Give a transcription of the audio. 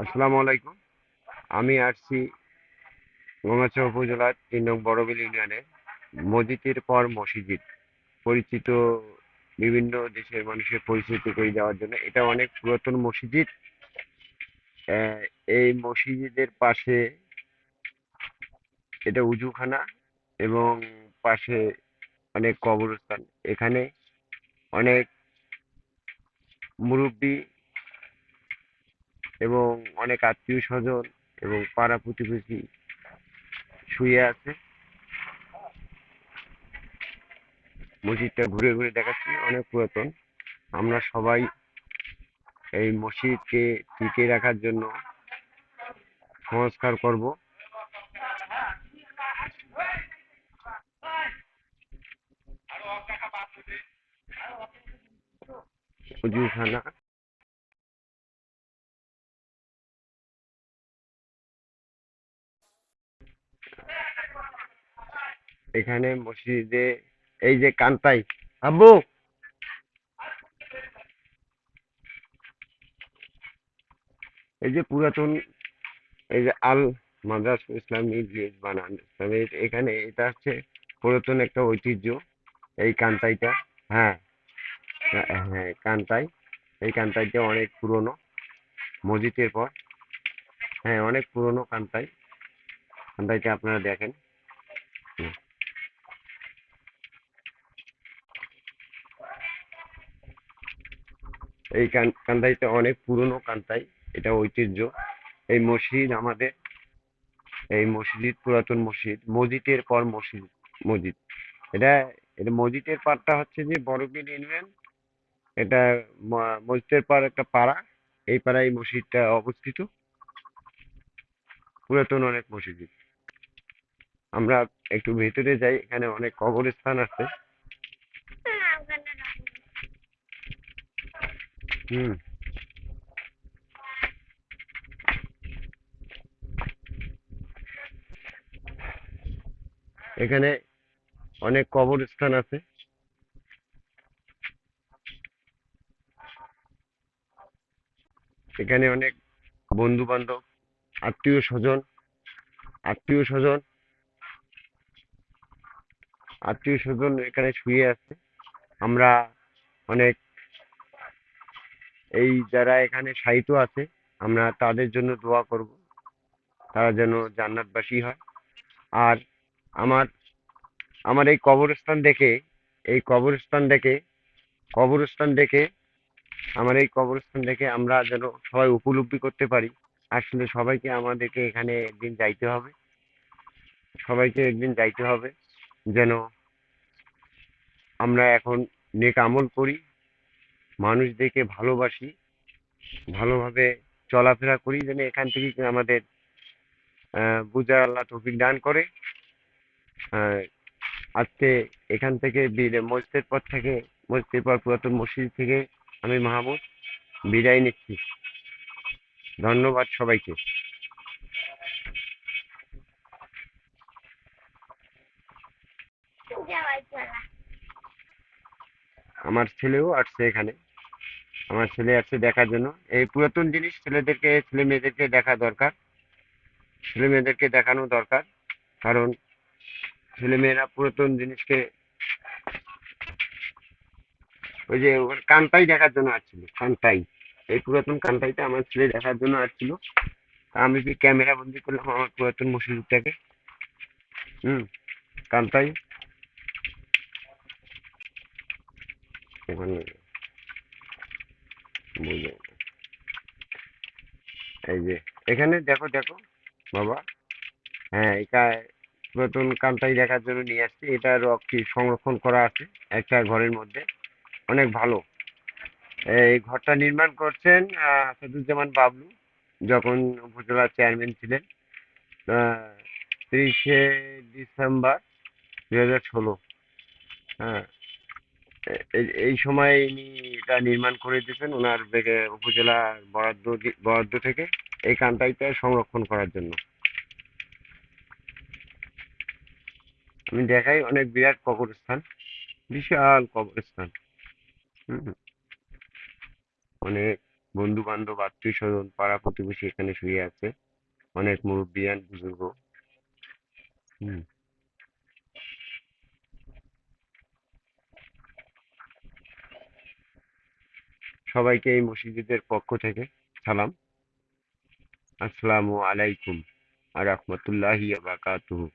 আসসালামু আলাইকুম। আমি আসছি গঙ্গাচড়া উপজেলার ৩ নং বড়বিল ইউনিয়নে মসজিদের পর মসজিদ পরিচিত বিভিন্ন দেশের মানুষের পরিচিত করে দেওয়ার জন্য। এটা অনেক পুরাতন মসজিদ। আহ, এই মসজিদের পাশে এটা উজুখানা এবং পাশে অনেক কবরস্থান। এখানে অনেক মুরব্বী এবং অনেক আত্মীয় স্বজন এবং পাড়া প্রতিবেশী শুয়ে আছে। মসজিদটা ঘুরে ঘুরে দেখাচ্ছি, অনেক পুরাতন। আমরা সবাই এই মসজিদকে টিকিয়ে রাখার জন্য সংস্কার করব। উজুখানা, এখানে মসজিদে এই যে কান্তাই আব্বু, এই যে পুরাতন, এই যে আল মাদ্রাস ইসলামী যে বানান ইসলামের, এখানে এটা হচ্ছে পুরাতন একটা ঐতিহ্য। এই কান্তাইটা, হ্যাঁ, হ্যাঁ কান্তাই। এই কান্তাইটা অনেক পুরনো মসজিদের পর। হ্যাঁ, অনেক পুরনো কান্তাই। কান্তাইটা আপনারা দেখেন। হুম। এই কান্তাইটা অনেক পুরনো কান্তাই। এটা ঐতিহ্য। এই মসজিদ আমাদের, এই মসজিদ পুরাতন মসজিদ, মসজিদের পর মসজিদ। মসজিদ এটা, এটা মসজিদের পাড়টা হচ্ছে যে বড়বিল ইউনিয়ন। এটা মসজিদের পাড় একটা পাড়া। এই পাড়ায় এই মসজিদটা অবস্থিত। পুরাতন অনেক মসজিদ। আমরা একটু ভেতরে যাই, এখানে অনেক কবরস্থান আছে। হুম। এখানে অনেক কবরস্থান আছে। এখানে অনেক বন্ধু বান্ধব, আত্মীয় স্বজন, আত্মীয় স্বজন, আত্মীয় স্বজন এখানে শুয়ে আছে। আমরা অনেক, এই যারা এখানে শায়িত আছে, আমরা তাদের জন্য দোয়া করব, তারা যেন জান্নাতবাসী হয়। আর আমার আমার এই কবরস্থান দেখে, এই কবরস্থান দেখে, কবরস্থান দেখে, আমার এই কবরস্থান দেখে আমরা যেন সবাই উপলব্ধি করতে পারি, আসলে সবাইকে আমাদেরকে এখানে একদিন যাইতে হবে। সবাইকে একদিন যাইতে হবে, যেন আমরা এখন নেক আমল করি, মানুষদেরকে ভালোবাসি, ভালোভাবে চলাফেরা করি, যেন এখান থেকে আমাদের বুঝার আল্লাহ তৌফিক দান করে। আহ, আজকে এখান থেকে মসজিদের পর থেকে, মসজিদের পর পুরাতন মসজিদ থেকে আমি মাহমুদ বিদায় নিচ্ছি। ধন্যবাদ সবাইকে। আমার ছেলেও আসছে এখানে, আমার ছেলে আসছে দেখার জন্য। এই পুরাতন জিনিস ছেলেদেরকে, ছেলে মেয়েদেরকে দেখা দরকার, ছেলে মেয়েদেরকে দেখানো দরকার। কারণ ছেলে মেয়েরা পুরাতন জিনিসকে, ওই যে ওর কানটাই দেখার জন্য আসছিল, কানটাই, এই পুরাতন কানটাইটা আমার ছেলে দেখার জন্য আসছিল। তা আমি কি ক্যামেরা বন্দি করলাম আমার পুরাতন মসজিদটাকে। হুম। কানটাই ওখানে বুঝে, এই যে এখানে দেখো দেখো বাবা। হ্যাঁ, এটা পুরাতন কানটাই দেখার জন্য নিয়ে আসছি। এটা রকি সংরক্ষণ করা আছে একটা ঘরের মধ্যে, অনেক ভালো। এই ঘরটা নির্মাণ করছেন আসাদুজ্জামান বাবলু, যখন উপজেলা চেয়ারম্যান ছিলেন। আহ, 30শে ডিসেম্বর 2016। হ্যাঁ, এই সময় ইনি এটা নির্মাণ করে দিয়েছেন ওনার উপজেলা বরাদ্দ থেকে, এই কানটাইটা সংরক্ষণ করার জন্য। আমি দেখাই, অনেক বিরাট কবরস্থান, বিশাল কবরস্থান। হুম, অনেক। বন্ধু বান্ধব আত্মীয় স্বজন পাড়া প্রতিবেশী এখানে শুয়ে আছে, অনেক মুরব্বিয়ান বুজুর্গ। হুম। সবাইকে এই মসজিদের পক্ষ থেকে সালাম। আসসালামু আলাইকুম আ রহমতুল্লাহি ওয়া বারাকাতুহু।